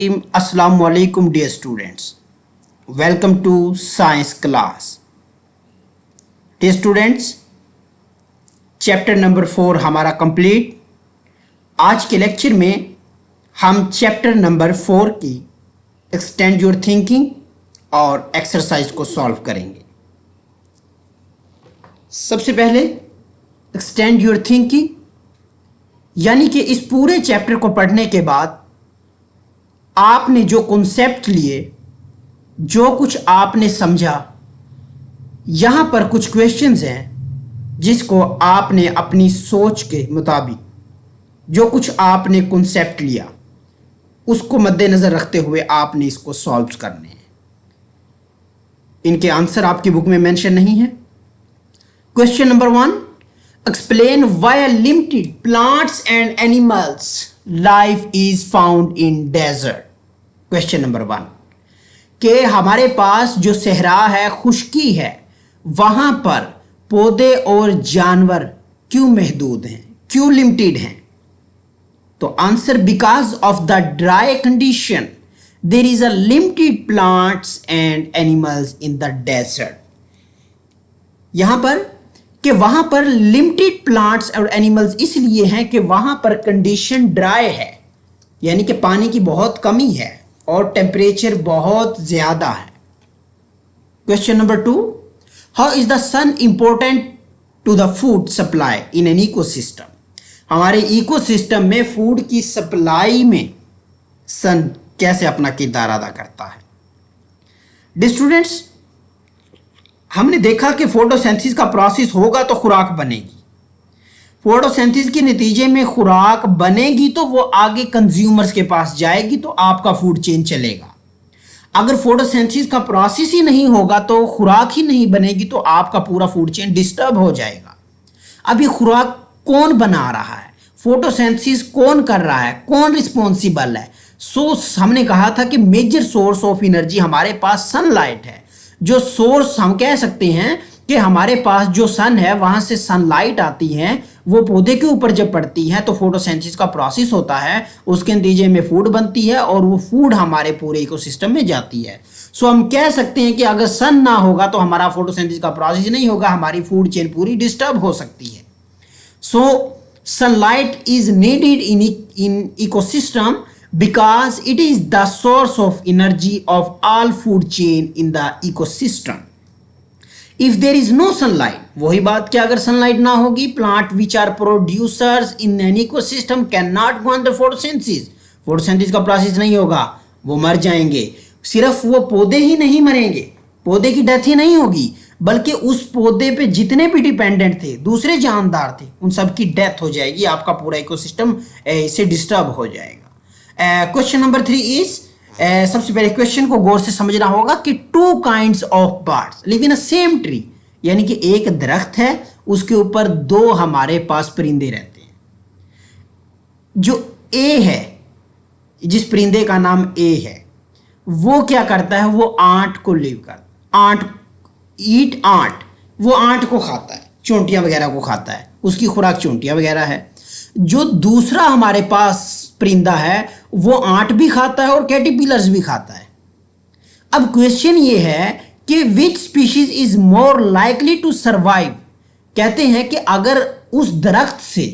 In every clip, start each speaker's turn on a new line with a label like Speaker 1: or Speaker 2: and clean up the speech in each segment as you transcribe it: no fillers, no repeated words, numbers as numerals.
Speaker 1: Assalamu alaikum dear students. Welcome to science class. Dear students, chapter number 4 हमारा complete. आज के lecture में हम चैप्टर नंबर 4 की एक्सटेंड योर थिंकिंग और एक्सरसाइज को सॉल्व करेंगे। सबसे पहले एक्सटेंड योर थिंकिंग यानी कि इस पूरे चैप्टर को पढ़ने के बाद आपने जो कॉन्सेप्ट लिए, जो कुछ आपने समझा, यहां पर कुछ क्वेश्चंस हैं जिसको आपने अपनी सोच के मुताबिक जो कुछ आपने कॉन्सेप्ट लिया उसको मद्देनजर रखते हुए आपने इसको सॉल्व करने हैं। इनके आंसर आपकी बुक में मेंशन नहीं है। Question number 1, explain why limited plants and animals life is found in desert. Question number 1 कि हमारे पास जो सहरा है, खुश्की है, वहां पर पौधे और जानवर क्यों महदूद हैं, क्यों लिमिटेड हैं? तो answer, because of the dry condition there is a limited plants and animals in the desert. यहां पर कि वहां पर लिमिटेड प्लांट्स और एनिमल्स इसलिए हैं कि वहां पर कंडीशन ड्राई है, यानी कि पानी की बहुत कमी है और टेम्परेचर बहुत ज्यादा है। Question number 2, how is the sun important to the food supply in an ecosystem. हमारे इकोसिस्टम में फूड की सप्लाई में सन कैसे अपना किरदार अदा करता है? डियर स्टूडेंट्स, हमने देखा कि फोटोसिंथेसिस का प्रोसेस होगा तो खुराक बनेगी। फोटोसिंथेसिस के नतीजे में खुराक बनेगी तो वो आगे कंज्यूमर्स के पास जाएगी, तो आपका फूड चेन चलेगा। अगर फोटोसिंथेसिस का प्रोसेस ही नहीं होगा तो खुराक ही नहीं बनेगी, तो आपका पूरा फूड चेन डिस्टर्ब हो जाएगा। अब ये खुराक कौन बना रहा है, फोटोसिंथेसिस कौन कर रहा है, कौन रिस्पॉन्सिबल है? हमने कहा था कि मेजर सोर्स ऑफ एनर्जी हमारे पास सनलाइट है। जो सोर्स हम कह सकते हैं कि हमारे पास जो सन है वहां से सनलाइट आती है, वो पौधे के ऊपर जब पड़ती है तो फोटोसिंथेसिस का प्रोसेस होता है, उसके नतीजे में फूड बनती है और वो फूड हमारे पूरे इकोसिस्टम में जाती है। सो हम कह सकते हैं कि अगर सन ना होगा तो हमारा फोटोसिंथेसिस का प्रोसेस नहीं होगा, हमारी फूड चेन पूरी डिस्टर्ब हो सकती है। So sunlight is needed in ecosystem because it is the source of energy of all food chain in the ecosystem. If there is no sunlight, वही बात कि अगर सनलाइट ना होगी, plant which are producers in an ecosystem cannot go under photosynthesis. Photosynthesis का process नहीं होगा, वो मर जाएंगे। सिर्फ वो पौधे ही नहीं मरेंगे, पौधे की डेथ ही नहीं होगी, बल्कि उस पौधे पे जितने भी डिपेंडेंट थे, दूसरे जानदार थे, उन सब की डेथ हो जाएगी। आपका पूरा इकोसिस्टम इससे डिस्टर्ब हो जाएगा। क्वेश्चन नंबर 3 इज, सबसे पहले क्वेश्चन को गौर से समझना होगा कि 2 kinds of birds live in a same tree, यानी कि एक दरख्त है, उसके ऊपर 2 हमारे पास परिंदे रहते हैं। जो ए है, जिस परिंदे का नाम ए है, वो क्या करता है? वो आंट को लिव कर आंट ईट आंट, वो आंट को खाता है, चोंटियां वगैरह को खाता है, उसकी खुराक चोंटियां वगैरह है। जो दूसरा हमारे पास परिंदा है वो आंट भी खाता है और कैटरपिलर्स भी खाता है। अब क्वेश्चन ये है कि which species is more likely to survive. कहते हैं कि अगर उस दरख्त से,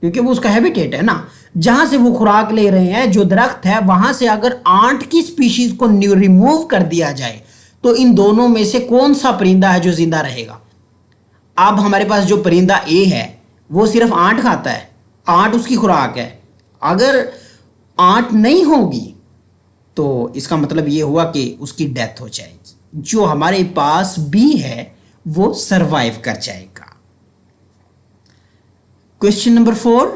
Speaker 1: क्योंकि वो उसका हैबिटेट है ना, जहां से वो खुराक ले रहे हैं, जो दरख्त है वहां से अगर आंट की स्पीशीज को रिमूव कर दिया जाए तो इन दोनों में से कौन सा परिंदा है जो जिंदा रहेगा? अब हमारे पास जो परिंदा ए है वो सिर्फ आंट खाता है, आंट उसकी खुराक है। अगर आंट नहीं होगी तो इसका मतलब ये हुआ कि उसकी डेथ हो जाएगी। जो हमारे पास बी है वो सरवाइव कर जाएगा। Question number 4,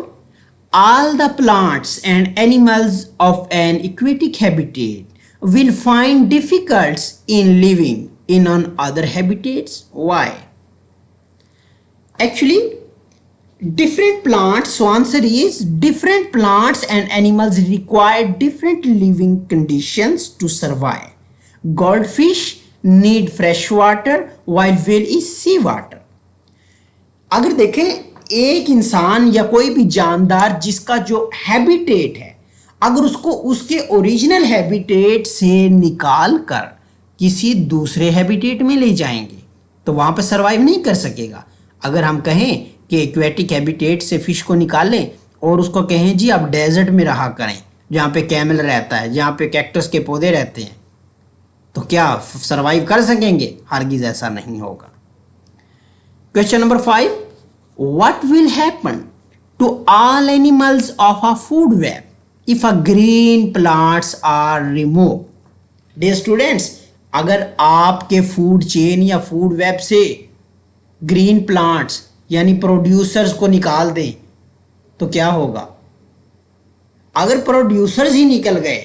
Speaker 1: all the plants and animals of an aquatic habitat will find difficults in living in on other habitats, why? Actually different plants, so answer is different plants and animals require different living conditions to survive. Goldfish need fresh water while whale is sea water. अगर देखें एक इंसान या कोई भी जानदार जिसका जो हैबिटेट है, अगर उसको उसके ओरिजिनल हैबिटेट से निकाल कर किसी दूसरे हैबिटेट में ले जाएंगे तो वहां पर सरवाइव नहीं कर सकेगा। अगर हम कहें कि एक्वेटिक हैबिटेट से फिश को निकाल लें और उसको कहें जी आप डेजर्ट में रहा करें जहाँ पे कैमल रहता है, जहाँ पे कैक्टस के पौधे रहते हैं, तो क्या सरवाइव कर सकेंगे? हरगिज ऐसा नहीं होगा। Question number 5, what will happen to all animals of a food web if a green plants are remove? Dear students, अगर आपके फूड चेन या फूड वेब से ग्रीन प्लांट्स यानी प्रोड्यूसर्स को निकाल दें तो क्या होगा? अगर प्रोड्यूसर्स ही निकल गए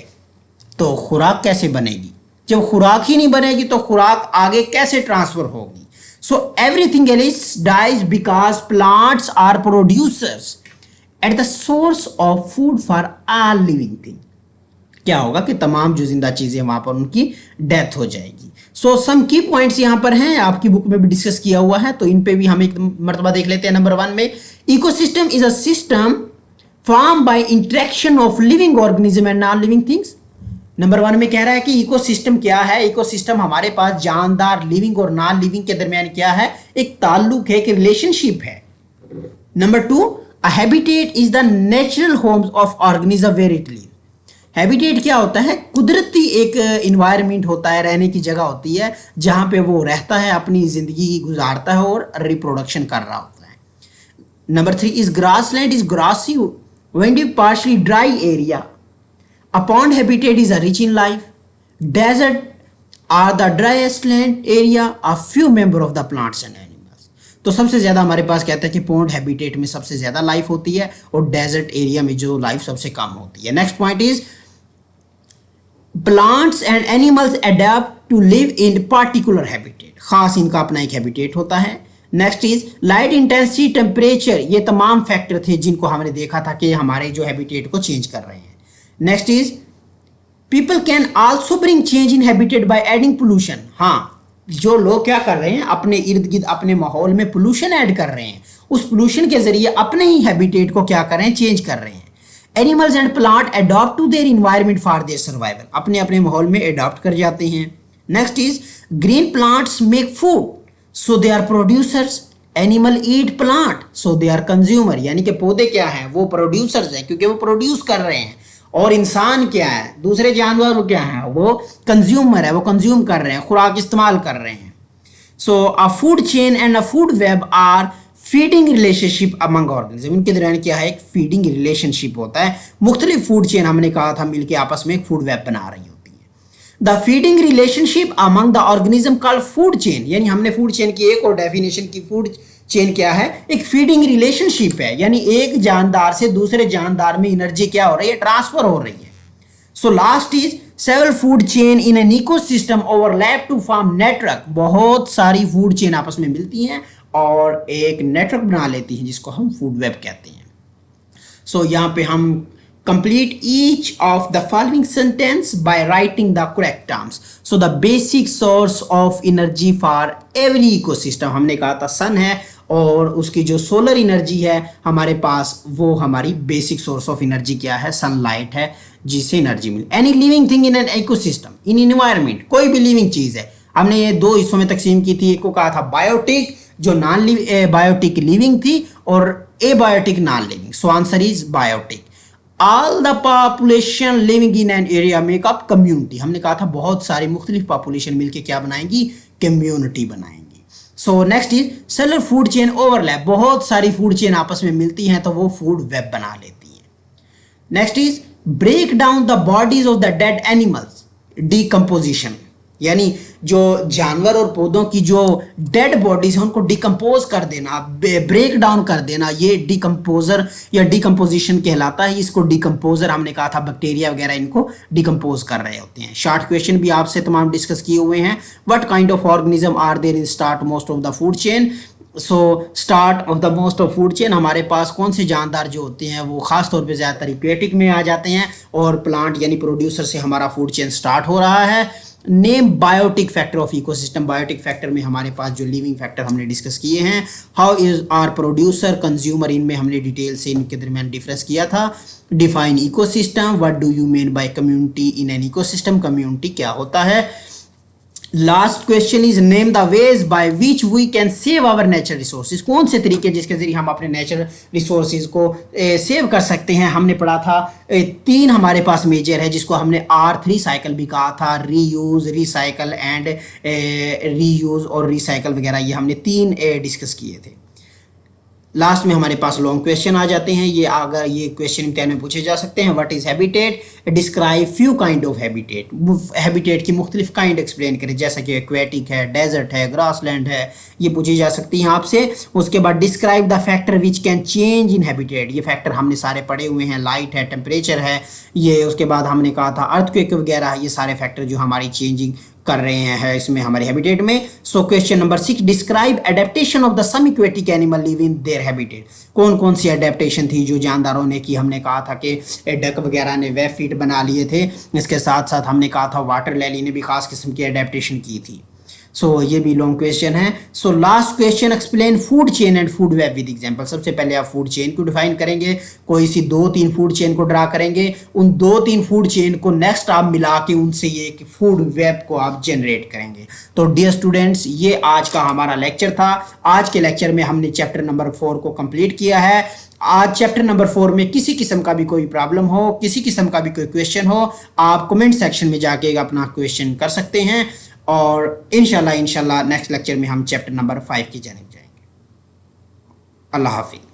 Speaker 1: तो खुराक कैसे बनेगी? जब खुराक ही नहीं बनेगी तो खुराक आगे कैसे ट्रांसफर होगी? So everything else dies because plants are producers at the source of food for all living thing. क्या होगा कि तमाम जो जिंदा चीजें वहां पर उनकी डेथ हो जाएगी। सो सम की पॉइंट्स यहां पर हैं, आपकी बुक में भी डिस्कस किया हुआ है, तो इन पे भी हम एक मर्तबा देख लेते हैं। नंबर 1 में, ecosystem is a system form by interaction of living organism and non living things. Number 1 में कह रहा है कि इकोसिस्टम क्या है? इकोसिस्टम हमारे पास जानदार लिविंग और नॉन लिविंग के दरमियान क्या है? एक ताल्लुक है, एक रिलेशनशिप है। Number 2, a habitat is the natural homes of organism where it live. Habitat क्या होता है? कुदरती एक इन्वायरमेंट होता है, रहने की जगह होती है जहां पे वो रहता है, अपनी जिंदगी गुजारता है और रिप्रोडक्शन कर रहा होता है। Number 3 is grassland is grassy windy partially dry area. A pond habitat is rich in life. Desert are the driest land area. A few member of the plants and animals. तो सबसे ज्यादा हमारे पास कहता है कि पॉन्ड हैबिटेट में सबसे ज्यादा लाइफ होती है और डेजर्ट एरिया में जो लाइफ सबसे कम होती है। Next point is plants and animals adapt to live in particular habitat. खास इनका अपना एक हैबिटेट होता है। Next is light intensity, temperature, ये तमाम फैक्टर थे जिनको हमने देखा था कि हमारे जो हैबिटेट को चेंज कर रहे हैं। Next is people can also bring change in habitat by adding pollution. हाँ, जो लोग क्या कर रहे हैं, अपने इर्द गिर्द अपने माहौल में पोल्यूशन ऐड कर रहे हैं, उस पोल्यूशन के जरिए अपने ही हैबिटेट को क्या कर रहे हैं? चेंज कर रहे हैं। Animals and plant adopt to their environment for their survival, अपने अपने माहौल में अडॉप्ट कर जाते हैं। Next is green plants make food so they are producers, animal eat plant so they are consumer, यानी कि पौधे क्या हैं? वो प्रोड्यूसर्स हैं क्योंकि वो प्रोड्यूस कर रहे हैं। और इंसान क्या है? दूसरे जानवर क्या है? वो कंज्यूमर है, वो कंज्यूम कर रहे हैं, खुराक इस्तेमाल कर रहे हैं। So a food chain and a food web are feeding relationship among organism. इनके दरमियान क्या है? एक फीडिंग रिलेशनशिप होता है। मुख्तलिफ फूड चेन हमने कहा था मिलकर आपस में एक फूड वेब बना रही होती है। The feeding relationship among the organism called food chain, यानी हमने फूड चेन की एक और डेफिनेशन की। फूड चेन क्या है? एक फीडिंग रिलेशनशिप है, यानी एक जानदार से दूसरे जानदार में एनर्जी क्या हो रही है? ट्रांसफर हो रही है। So last is several food chain in an ecosystem overlap to form network. बहुत सारी फूड चेन आपस में मिलती हैं और एक नेटवर्क बना लेती हैं जिसको हम फूड वेब कहते हैं। सो यहाँ पे हम complete each of the following sentence by writing the correct terms. So the basic source of energy for every ecosystem, हमने कहा था सन है और उसकी जो सोलर एनर्जी है हमारे पास, वो हमारी बेसिक सोर्स ऑफ एनर्जी क्या है? सनलाइट है, जिससे एनर्जी मिले। Any living thing in an ecosystem, in environment, कोई भी लिविंग चीज है। हमने ये दो हिस्सों में तकसीम की थी। एक को कहा था बायोटिक, जो नॉन बायोटिक लिविंग थी, और abiotic non living. So answer is biotic. All the population living in an area make up community. हमने कहा था बहुत सारी मुख्तलिफ पॉपुलेशन मिलके क्या बनाएंगी? कम्युनिटी बनाएंगी। So next is cellular food chain overlap. बहुत सारी फूड चेन आपस में मिलती हैं तो वो फूड वेब बना लेती है। Next is break down the bodies of the dead animals, decomposition, यानी जो जानवर और पौधों की जो डेड बॉडीज है उनको डिकम्पोज कर देना, ब्रेक डाउन कर देना, ये डिकम्पोजर या डिकम्पोजिशन कहलाता है। इसको डिकम्पोजर हमने कहा था, बैक्टीरिया वगैरह इनको डिकम्पोज कर रहे होते हैं। शॉर्ट क्वेश्चन भी आपसे तमाम डिस्कस किए हुए हैं। What kind of organism are there in start most of the food chain? So start of the most of food chain हमारे पास कौन से जानदार जो होते हैं वो खास तौर पे ज़्यादातर एक्वेटिक में आ जाते हैं, और प्लांट यानी प्रोड्यूसर से हमारा फूड चेन स्टार्ट हो रहा है। Name biotic factor of ecosystem. Biotic factor में हमारे पास जो लिविंग फैक्टर हमने डिस्कस किए हैं, how is are producer consumer, इनमें हमने डिटेल से इनके दरमियान डिफरेंस किया था। Define ecosystem, what do you mean by community in an ecosystem, community क्या होता है। Last question is name the ways by which we can save our natural resources, कौन से तरीके जिसके जरिए हम अपने नेचुरल रिसोर्सेज को सेव कर सकते हैं। हमने पढ़ा था तीन हमारे पास मेजर है जिसको हमने R3 साइकिल भी कहा था, रीयूज, रिसाइकल एंड रीयूज और रिसाइकल वगैरह, ये हमने तीन डिस्कस किए थे। लास्ट में हमारे पास लॉन्ग क्वेश्चन आ जाते हैं, ये अगर ये क्वेश्चन इम्तिहान में पूछे जा सकते हैं। What is habitat, describe few kind of habitat, habitat की मुख्तलिफ काइंड एक्सप्लेन करें, जैसा कि एक्वेटिक है, डेजर्ट है, ग्रासलैंड है, ये पूछी जा सकती हैं आपसे। उसके बाद describe the factor which can change in habitat, ये फैक्टर हमने सारे पढ़े हुए हैं, लाइट है, टेम्परेचर है, ये उसके बाद हमने कहा था अर्थक्वेक वगैरह, ये सारे फैक्टर जो हमारी चेंजिंग कर रहे हैं इसमें हमारे हैबिटेट में। So question number 6, describe adaptation of the some aquatic animal live in their habitat, कौन कौन सी एडेप्टेशन थी जो जानदारों ने की। हमने कहा था कि डक वगैरह ने वेब फीट बना लिए थे, इसके साथ साथ हमने कहा था वाटर लैली ने भी खास किस्म की एडेप्टेशन की थी। सो ये भी लॉन्ग क्वेश्चन है। So last question, explain food chain and food web with example. सबसे पहले आप फूड चेन को डिफाइन करेंगे, कोई सी 2-3 फूड चेन को ड्रा करेंगे, उन 2-3 फूड चेन को नेक्स्ट आप मिला के उनसे ये एक फूड वेब को आप जनरेट करेंगे। तो डियर स्टूडेंट्स, ये आज का हमारा लेक्चर था। आज के लेक्चर में हमने चैप्टर नंबर 4 को कंप्लीट किया है। आज चैप्टर नंबर 4 में किसी किस्म का भी कोई प्रॉब्लम हो, किसी किस्म का भी कोई क्वेश्चन हो, आप कमेंट सेक्शन में जाके अपना क्वेश्चन कर सकते हैं और इंशाल्लाह नेक्स्ट लेक्चर में हम चैप्टर नंबर 5 की जानिब जाएंगे। अल्लाह हाफिज़।